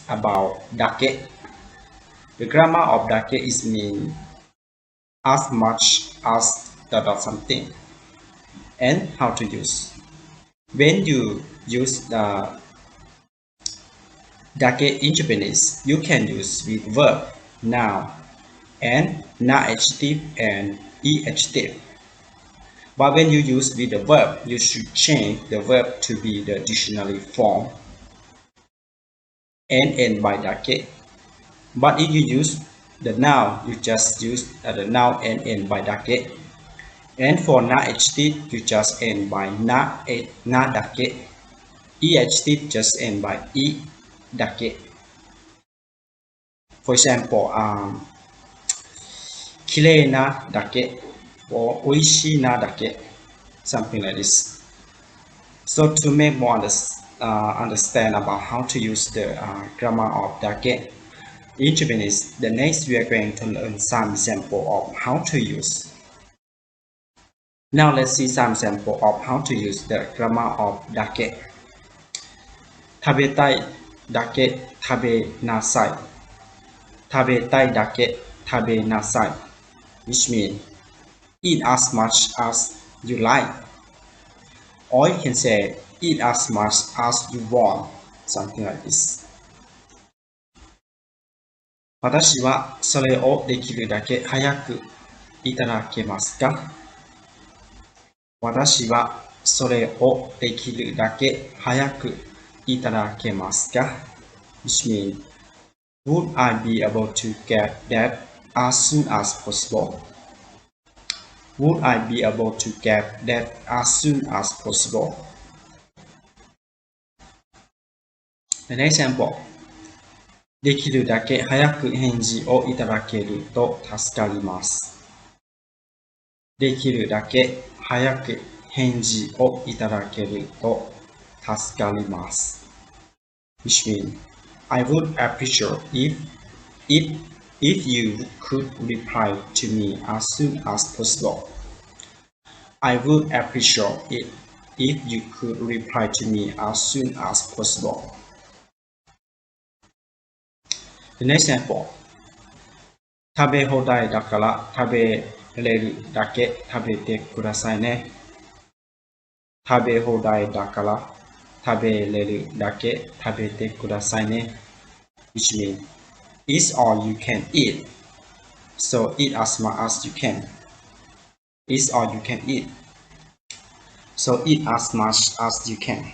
about dake. The grammar of dake is mean as much as something, and how to use. When you use the dake in Japanese, you can use with verb, noun, and na-adjective and e-adjective. But when you use with the verb, you should change the verb to be the dictionary form and end by dake. But if you use the noun, you just use the noun and end by dake. And for na-adjective, you just end by na dake. E-adjective just end by e dake. For example, 綺麗なだけ or 美味しいなだけ something like this. So to make more understand about how to use the grammar of dake in Japanese, the next we are going to learn some example of how to use. Now let's see some example of how to use the grammar of dake. 食べたいだけ食べなさい。食べたいだけ食べなさい。Which means eat as much as you like. Or you can say eat as much as you want. Something like this. 私はそれをできるだけ早くいただけますか？私はそれをできるだけ早くいただけますか？ Which means, would I be able to get that as soon as possible? Would I be able to get that as soon as possible? The next example. できるだけ早く返事をいただけると助かります。できるだけ早く返事をいただけると助かります。Which means, I would appreciate if you could reply to me as soon as possible. I would appreciate it if you could reply to me as soon as possible. The next example. 食べ放題だから食べれるだけ食べてくださいね。食べ放題だから食べれるだけ食べてくださいね。Which means, it's all you can eat. So eat as much as you can. It's all you can eat. So eat as much as you can.